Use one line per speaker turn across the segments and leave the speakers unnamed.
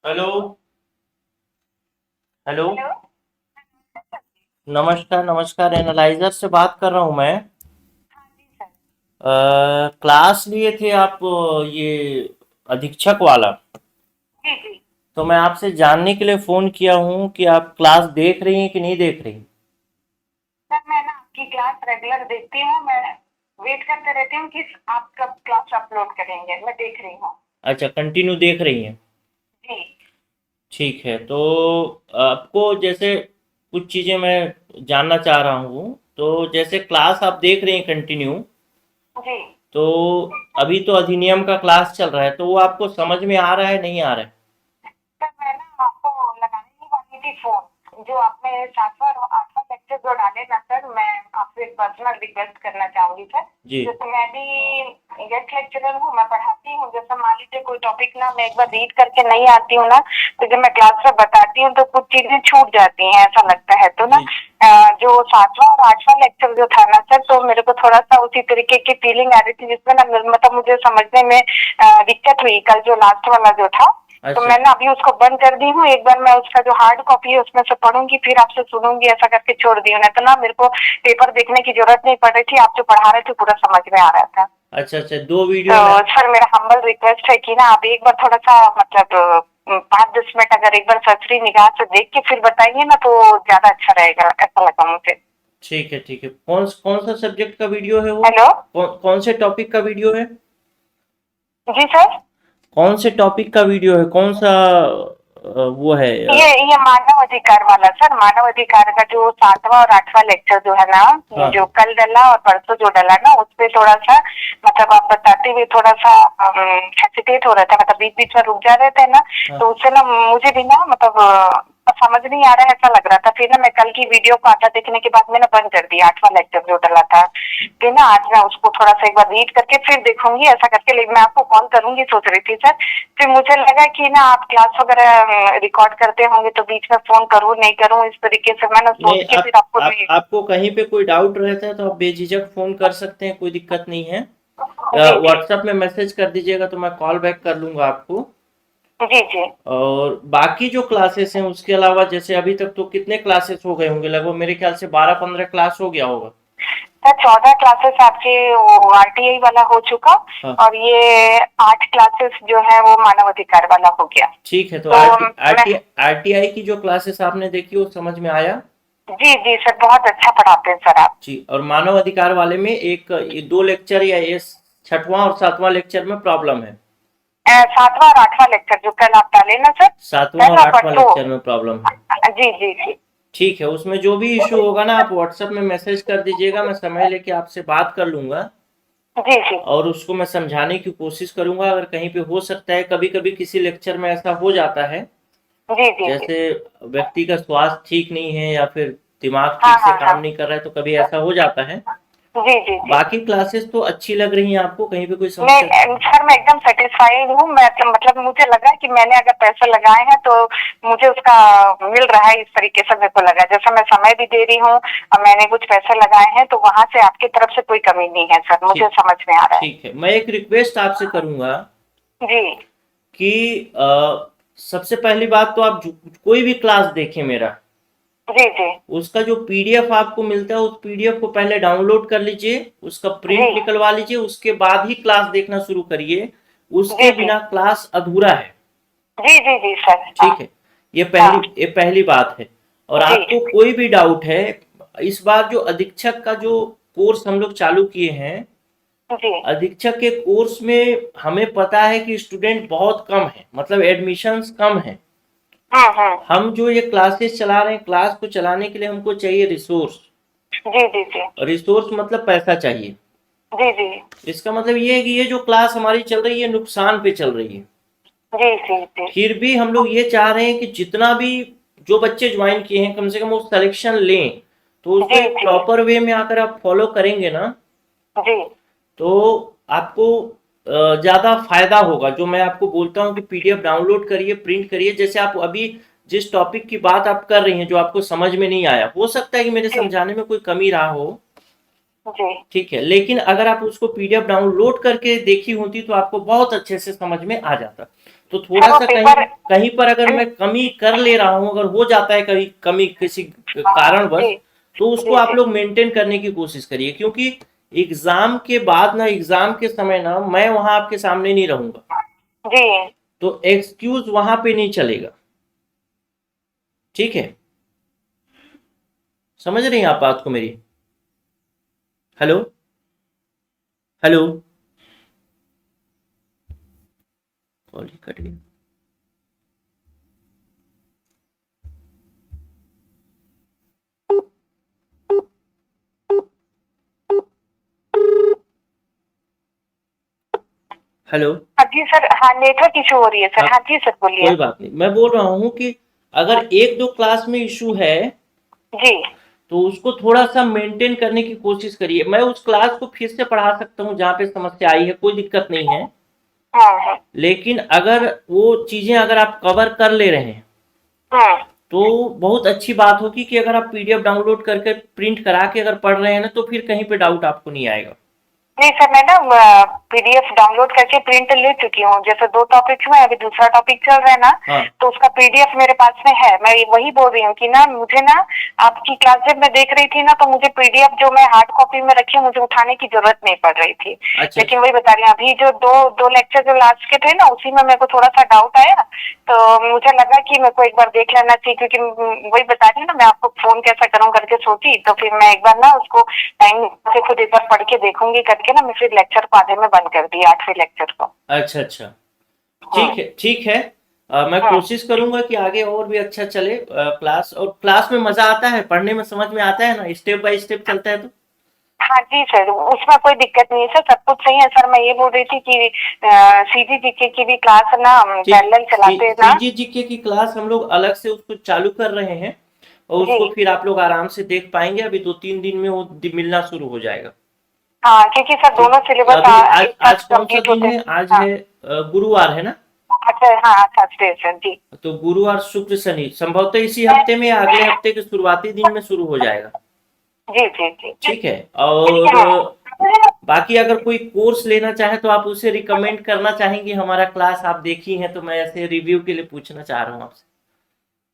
Hello. Hello.
Hello.
नमस्कार नमस्कार, analyser से बात कर रहा हूँ मैं।
हाँ जी सर।
क्लास लिए थे आप, ये अधीक्षक वाला।
जी जी।
तो मैं आपसे जानने के लिए फ़ोन किया हूँ कि आप क्लास देख रही हैं कि नहीं देख रही।
सर मैं ना आपकी क्लास रेगुलर देखती हूँ। मैं वेट करते रहती हूँ कि आप कब क्लास अपलोड करेंगे। मैं देख रही हूँ।
अच्छा, कंटिन्यू देख रही हैं।
जी
ठीक है, तो आपको जैसे कुछ चीज़ें मैं जानना चाह रहा हूँ। तो जैसे क्लास आप देख रही हैं कंटिन्यू,
जी।
तो अभी तो अधिनियम का क्लास चल रहा है, तो वो आपको समझ में आ रहा है नहीं आ रहा है।
सर मैं ना आपको लगाने ही वाली थी फोन। जो आपने 7वां और 8वां लेक्चर जो डाले ना सर, मैं आपसे एक पर्सनल रिक्वेस्ट करना चाहूंगी सर।
जी।
जैसे मैं भी गेस्ट लेक्चरर हूँ, मैं पढ़ाती हूँ। जैसे मान लीजिए कोई टॉपिक ना मैं एक बार रीड करके नहीं आती हूँ ना, तो जब मैं क्लास में बताती हूँ तो कुछ चीजें छूट जाती हैं, ऐसा लगता है। तो ना
जी।
जो 7वां और 8वां लेक्चर जो था ना सर, तो मेरे को थोड़ा सा उसी तरीके की फीलिंग आ रही थी, जिसमें ना मतलब मुझे समझने में दिक्कत हुई। कल जो लास्ट वाला जो था, तो
अच्छा।
मैं ना अभी उसको बंद कर दी हूँ। एक बार मैं उसका जो हार्ड कॉपी है उसमें से पढ़ूंगी, फिर आपसे सुनूंगी, ऐसा करके छोड़ दी हूँ। नहीं तो ना मेरे को पेपर देखने की जरूरत नहीं पड़ रही थी। आप जो पढ़ा रहे थे पूरा समझ में आ रहा था।
अच्छा अच्छा, दो
तो
वीडियो में।
सर मेरा हम्बल रिक्वेस्ट है कि ना आप एक बार थोड़ा सा मतलब 5-10 मिनट अगर एक बार ससरी निगाह से देख के फिर बताइए ना, तो ज्यादा अच्छा रहेगा, ऐसा लगा मुझे।
ठीक है ठीक है, कौन कौन सा सब्जेक्ट का वीडियो है वो?
हेलो।
कौन से टॉपिक का वीडियो है?
जी सर।
कौन से टॉपिक का वीडियो है, कौन सा वो है
ये मानव अधिकार वाला सर। मानव अधिकार का जो 7वां और 8वां लेक्चर जो है ना,
हाँ।
जो कल डला और परसों जो डला ना, उसपे थोड़ा सा मतलब आप बताते हुए थोड़ा सा हेसिटेट हो रहा था। मतलब बीच बीच में रुक जा रहे थे ना,
हाँ।
तो उससे ना मुझे भी ना मतलब समझ नहीं आ रहा है, ऐसा लग रहा था। फिर ना मैं कल की वीडियो को आधा देखने के बाद मैंने बंद कर दिया 8वां लेक्चर जो डला था। फिर ना आज मैं उसको थोड़ा सा एक बार रीड करके फिर देखूंगी, ऐसा करके। लेकिन मैं आपको कॉल करूंगी सोच रही थी सर। फिर मुझे लगा कि ना आप क्लास वगैरह रिकॉर्ड करते होंगे, तो बीच में फोन करूँ नहीं करूँ, इस तरीके से मैंने
नहीं,
सोच के
आप
फिर आपको
आप
नहीं।
आपको कहीं पे कोई डाउट रहता है तो आप बेझिझक फ़ोन कर सकते हैं, कोई दिक्कत नहीं है।
जी जी।
व्हाट्सएप में मैसेज कर दीजिएगा तो मैं कॉल बैक कर लूँगा आपको।
जी जी।
और बाकी जो क्लासेस हैं उसके अलावा, जैसे अभी तक तो कितने क्लासेस हो गए होंगे? लगभग मेरे ख्याल से 12-15 क्लास हो गया होगा।
सर 14 क्लासेस आपके वो आरटीआई वाला हो चुका,
हाँ।
और ये 8 क्लासेस जो है वो मानव अधिकार वाला हो गया।
ठीक है, तो
तो मैं।
आरटीआई की जो क्लासेस आपने देखी वो समझ में आया?
जी जी सर, बहुत अच्छा पढ़ाते हैं सर आप।
जी। और मानव अधिकार वाले में एक ये 2 लेक्चर या ये 6वां और 7वां लेक्चर में प्रॉब्लम है।
7वां और 8वां लेक्चर जो कल आप डाले ना सर,
7वां
कल
और
और
8वां
परसों।
लेक्चर में प्रॉब्लम है।
जी जी जी।
ठीक है, उसमें जो भी इश्यू होगा ना आप व्हाट्सएप में मैसेज कर दीजिएगा, मैं समय लेके आपसे बात कर लूँगा
जी जी।
और उसको मैं समझाने की कोशिश करूँगा। अगर कहीं पे हो सकता है, कभी-कभी किसी लेक्चर में ऐसा हो जाता है,
जी जी जी।
जैसे व्यक्ति का स्वास्थ्य ठीक नहीं है या फिर दिमाग
हाँ
ठीक से
हाँ हाँ।
काम नहीं कर रहा है, तो कभी ऐसा हो जाता है।
जी जी जी।
बाकी क्लासेस तो अच्छी लग रही हैं आपको, कहीं पे कोई
मैं
समस्या?
सर मैं एकदम सेटिस्फाइड हूँ। मैं तो मतलब मुझे लगा कि मैंने अगर पैसे लगाए हैं तो मुझे उसका मिल रहा है, इस तरीके से मेरे को लगा। जैसा मैं समय भी दे रही हूँ और मैंने कुछ पैसे लगाए हैं, तो वहां से आपकी तरफ से कोई कमी नहीं है सर, मुझे
ठीक।
समझ में आ रहा है।
ठीक है, मैं एक रिक्वेस्ट आपसे करूँगा
जी
कि सबसे पहली बात तो आप कोई भी क्लास देखें मेरा,
जी जी।
उसका जो पीडीएफ आपको मिलता है उस पीडीएफ को पहले डाउनलोड कर लीजिए, उसका
जी
प्रिंट निकलवा लीजिए, उसके बाद ही क्लास देखना शुरू करिए। उसके
जी जी।
बिना क्लास अधूरा है।
जी जी जी सर। हाँ
ठीक है,
हाँ।
ये पहली बात है। और
जी
आपको कोई भी डाउट है, इस बार जो अधीक्षक का जो कोर्स हम लोग चालू किए हैं,
जी।
अधीक्षक के कोर्स में हमें पता है कि स्टूडेंट बहुत कम है, मतलब एडमिशन्स कम है।
हम्म।
हम जो ये क्लासेस चला रहे हैं, क्लास को चलाने के लिए हमको चाहिए रिसोर्स।
जी जी जी।
रिसोर्स मतलब पैसा चाहिए।
जी जी।
इसका मतलब ये है कि ये जो क्लास हमारी चल रही है नुकसान पे चल रही है।
जी जी जी।
फिर भी हम लोग ये चाह रहे हैं कि जितना भी जो बच्चे ज्वाइन किए हैं कम से कम वो सिलेक्शन लें। तो उसको
जी
एक
जी।
प्रॉपर वे में अगर आप फॉलो करेंगे ना,
जी
तो आपको ज़्यादा फायदा होगा। जो मैं आपको बोलता हूँ कि पीडीएफ डाउनलोड करिए, प्रिंट करिए। जैसे आप अभी जिस टॉपिक की बात आप कर रही हैं, जो आपको समझ में नहीं आया, हो सकता है कि मेरे
जी।
समझाने में कोई कमी रहा हो।
जी
ठीक है, लेकिन अगर आप उसको पीडीएफ डाउनलोड करके देखी होती तो आपको बहुत अच्छे से समझ में आ जाता। तो थोड़ा
सर वो
सा कहीं
पेपर
कहीं पर अगर मैं कमी कर ले रहा हूँ, अगर हो जाता है कभी कमी किसी कारणवश,
जी
तो उसको
जी
आप
जी
लोग मेंटेन करने की कोशिश करिए, क्योंकि एग्जाम के बाद ना, एग्जाम के समय ना मैं वहां आपके सामने नहीं रहूंगा,
जी।
तो एक्सक्यूज वहां पे नहीं चलेगा। ठीक है, समझ रही हैं आप बात को मेरी? हेलो, हेलो, कॉल ही कट गया। हेलो।
हाँ जी सर, हाँ नेटवर्क इशू हो रही है सर।
हाँ,
हाँ जी सर बोलिए।
कोई बात नहीं, मैं बोल रहा हूँ कि अगर एक दो क्लास में इशू है
जी
तो उसको थोड़ा सा मेंटेन करने की कोशिश करिए। मैं उस क्लास को फिर से पढ़ा सकता हूँ जहाँ पे समस्या आई है, कोई दिक्कत नहीं है।
हाँ हाँ
लेकिन अगर वो चीजें अगर आप कवर कर ले रहे हैं
हाँ।
तो बहुत अच्छी बात होगी कि अगर आप पीडीएफ डाउनलोड करके प्रिंट करा के अगर पढ़ रहे हैं ना, तो फिर कहीं पे डाउट आपको नहीं आएगा।
नहीं सर, मैं ना पीडीएफ डाउनलोड करके प्रिंट ले चुकी हूँ। जैसे 2 टॉपिक्स में अभी दूसरा टॉपिक चल रहा है ना,
हाँ,
तो उसका पीडीएफ मेरे पास में है। मैं वही बोल रही हूँ कि ना मुझे ना आपकी क्लास जब मैं देख रही थी ना, तो मुझे पीडीएफ जो मैं हार्ड कॉपी में रखी हूँ, मुझे उठाने की जरूरत नहीं पड़ रही थी।
अच्छा
लेकिन
अच्छा।
वही बता रही हूँ, अभी जो दो दो लेक्चर जो लास्ट के थे ना, उसी में मेरे को थोड़ा सा डाउट आया, तो मुझे लगा कि मेरे को एक बार देख लेना चाहिए, क्योंकि वही बता रही हूँ ना, मैं आपको फोन कैसा करूँ करके सोची, तो फिर मैं एक बार ना उसको टाइम से खुद एक बार पढ़ के देखूंगी करके ना, मैं फिर लेक्चर को आधे में बंद कर दी, 8वें लेक्चर को।
अच्छा अच्छा,
हाँ
ठीक है। मैं
हाँ
कोशिश करूंगा कि आगे और भी अच्छा चले क्लास। और क्लास में मजा आता है, पढ़ने में समझ में आता है ना, स्टेप बाय स्टेप चलता है तो।
हाँ जी सर, उसमें कोई दिक्कत नहीं है सर, सब कुछ सही है सर। मैं ये बोल रही थी कि सीजीजीके की भी क्लास ना
ठीक,
पैरेलल चलाते हैं ना।
सीजीजीके की क्लास हम लोग अलग से उसको चालू कर रहे हैं, और
जी
उसको फिर आप लोग आराम से देख पाएंगे। अभी 2-3 दिन में वो मिलना शुरू हो जाएगा।
हाँ, क्योंकि सर
ठीक,
दोनों सिलेबस
अभी आज
एक साथ
आज कौन सा
कंप्लीट
दिन
होते
है?
हैं।
आज
हाँ
है गुरुवार है ना?
अच्छा, हाँ थर्सडे सर जी।
तो गुरुवार शुक्र शनि संभवतः इसी हफ्ते में या अगले हफ्ते के शुरुआती दिन में शुरू हो जाएगा।
जी जी जी
ठीक है।
ठीक
और
है।
बाकी अगर कोई कोर्स लेना चाहे तो आप उसे रिकमेंड करना चाहेंगे? हमारा क्लास आप देखी हैं, तो मैं ऐसे रिव्यू के लिए पूछना चाह रहा हूँ आपसे।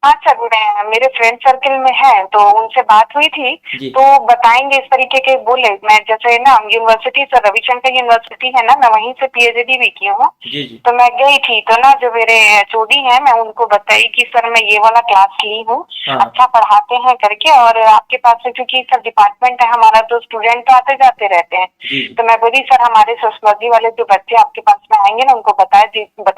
हाँ सर, मेरे फ्रेंड सर्किल में है, तो उनसे बात हुई थी,
जी
तो बताएंगे इस तरीके के बोले। मैं जैसे ना यूनिवर्सिटी सर रविशंकर यूनिवर्सिटी है ना, मैं वहीं से पीएचडी भी की हूँ।
जी जी
तो मैं गई थी, तो ना जो मेरे एचओडी हैं, मैं उनको बताई कि सर मैं ये वाला क्लास ली हूँ,
हाँ
अच्छा पढ़ाते हैं करके, और आपके पास से क्योंकि सर डिपार्टमेंट है हमारा, तो स्टूडेंट तो आते जाते रहते हैं।
जी
तो मैं बोली सर हमारे सोशलॉजी वाले जो बच्चे आपके पास में आएंगे ना, उनको बता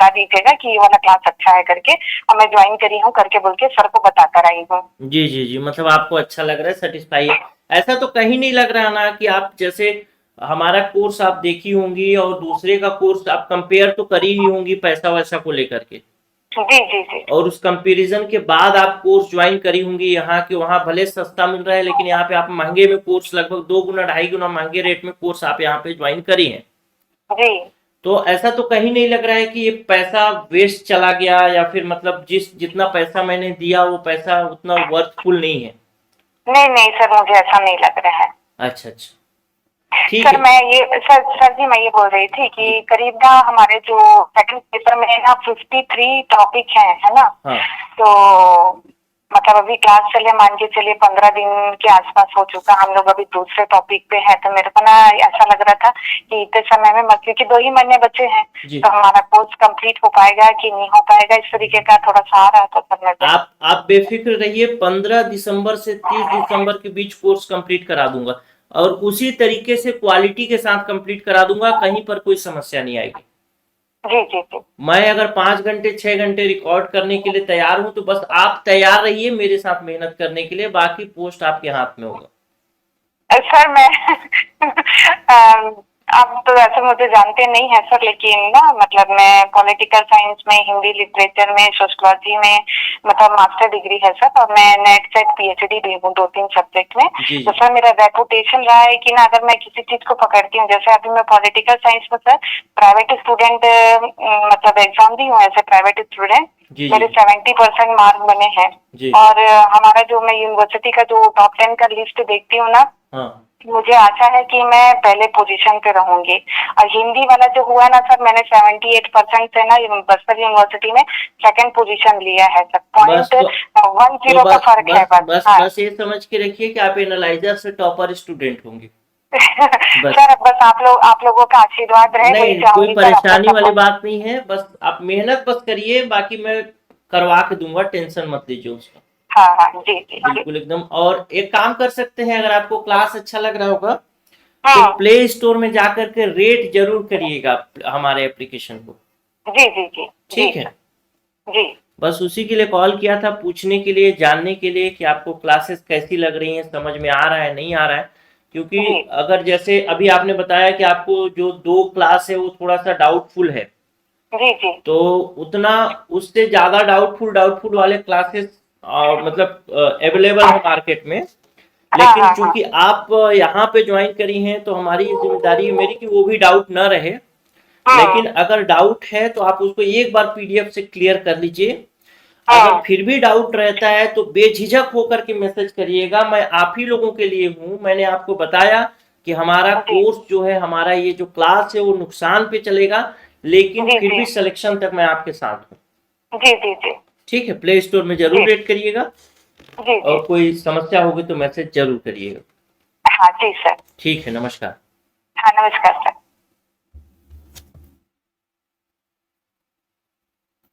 दीजिएगा कि ये वाला क्लास अच्छा है करके, और मैं ज्वाइन करी हूँ करके बोल के सर को बता कर आई हूँ।
जी जी जी, मतलब आपको अच्छा लग रहा है, सेटिस्फाई है? ऐसा तो कहीं नहीं लग रहा ना कि आप जैसे हमारा कोर्स आप देखी होंगी और दूसरे का कोर्स आप कंपेयर तो करी ही होंगी पैसा वैसा को लेकर के,
जी जी जी
और उस कंपैरिजन के बाद आप कोर्स ज्वाइन करी होंगी। यहाँ के वहाँ भले सस्ता मिल रहा है, लेकिन यहाँ पे आप महंगे में कोर्स, लगभग 2 गुना 2.5 गुना महंगे रेट में कोर्स आप यहाँ पे ज्वाइन करी हैं।
जी।
तो ऐसा तो कहीं नहीं लग रहा है कि ये पैसा वेस्ट चला गया, या फिर मतलब जितना पैसा मैंने दिया वो पैसा उतना वर्थफुल नहीं है।
नहीं नहीं सर, मुझे ऐसा नहीं लग रहा है।
अच्छा अच्छा, ठीक
सर
है।
मैं ये सर जी मैं ये बोल रही थी
जी
कि करीब ना हमारे जो सेकंड पेपर में ना 53 टॉपिक है ना।
हाँ
तो मतलब अभी क्लास चले, मान के चलिए 15 दिन के आसपास हो चुका, हम लोग अभी दूसरे टॉपिक पे है। तो मेरे को ना ऐसा लग रहा था कि इतने समय में, क्योंकि 2 ही महीने बचे हैं,
जी,
तो हमारा कोर्स कंप्लीट हो पाएगा कि नहीं हो पाएगा, इस तरीके का थोड़ा सा आ रहा था सर मेरे को।
आप बेफिक्र रहिए, 15 दिसंबर से 30 दिसंबर के बीच कोर्स कंप्लीट करा दूंगा, और उसी तरीके से क्वालिटी के साथ कंप्लीट करा दूंगा, कहीं पर कोई समस्या नहीं आएगी।
जी जी जी।
मैं अगर 5 घंटे 6 घंटे रिकॉर्ड करने के लिए तैयार हूं, तो बस आप तैयार रहिए मेरे साथ मेहनत करने के लिए, बाकी पोस्ट आपके हाथ में होगा।
सर मैं आप तो वैसे मुझे जानते नहीं है सर, लेकिन ना मतलब मैं पॉलिटिकल साइंस में, हिंदी लिटरेचर में, सोशलॉजी में मतलब मास्टर डिग्री है सर, और मैं नेट सेट पीएचडी भी हूँ 2-3 सब्जेक्ट में।
जी
तो
जी
सर मेरा रेपुटेशन रहा है कि ना अगर मैं किसी चीज को पकड़ती हूँ, जैसे अभी मैं पॉलिटिकल साइंस में सर प्राइवेट स्टूडेंट मतलब एग्जाम दी हूँ एज ए प्राइवेट स्टूडेंट,
जी
मेरे
जी
70% मार्क बने हैं।
जी।
और हमारा जो मैं यूनिवर्सिटी का जो टॉप 10 का लिस्ट देखती हूँ ना,
हाँ
मुझे आशा है कि मैं पहले पोजीशन पे रहूंगी। और हिंदी वाला जो हुआ ना सर, मैंने 78% से ना बस्तर यूनिवर्सिटी में सेकंड पोजीशन लिया है सर।
बस
पॉइंट
तो
10 का
बस
फर्क है
बस
बस।
बस
हाँ।
बस ये समझ के रखिए कि आप एनालाइजर से टॉपर स्टूडेंट होंगे बस।
सर बस आप लोगों का आशीर्वाद रहे, वही
नहीं, कोई
चाहूंगी सर, आपका
परेशानी वाली
सपोर्ट।
बात नहीं है, बस आप मेहनत बस करिए, बाकी मैं करवा के दूंगा, टेंशन मत लीजिए उसका।
हाँ हाँ, जी जी जी।
बिल्कुल एकदम। और एक काम कर सकते हैं, अगर आपको क्लास अच्छा लग रहा होगा तो
हाँ।
प्ले स्टोर में जाकर के रेट जरूर करिएगा हमारे एप्लीकेशन को।
जी जी जी जी
ठीक है,
जी
बस उसी के लिए कॉल किया था, पूछने के लिए, जानने के लिए कि आपको क्लासेस कैसी लग रही हैं, समझ में आ रहा है नहीं आ रहा है। क्योंकि
जी
अगर जैसे अभी आपने बताया कि आपको जो 2 क्लास है वो थोड़ा सा डाउटफुल है,
जी जी।
तो उतना उससे ज़्यादा डाउटफुल डाउटफुल वाले क्लासेस मतलब अवेलेबल है मार्केट में।
हाँ
लेकिन
हाँ हाँ
चूंकि आप यहाँ पे ज्वाइन करी हैं तो हमारी जिम्मेदारी है मेरी कि वो भी डाउट न रहे।
हाँ
लेकिन अगर डाउट है तो आप उसको एक बार पीडीएफ से क्लियर कर लीजिए। अगर
हाँ।
फिर भी डाउट रहता है तो बेझिझक होकर के मैसेज करिएगा, मैं आप ही लोगों के लिए हूँ। मैंने आपको बताया कि हमारा
जी
कोर्स जो है, हमारा ये जो क्लास है वो नुकसान पे चलेगा, लेकिन
जी
फिर
जी
भी सिलेक्शन तक मैं आपके साथ हूँ।
जी जी जी
ठीक है, प्ले स्टोर में जरूर
जी
रेट करिएगा,
जी जी।
और कोई समस्या होगी तो मैसेज जरूर करिएगा।
हाँ जी सर।
ठीक है, नमस्कार।
हाँ, नमस्कार सर।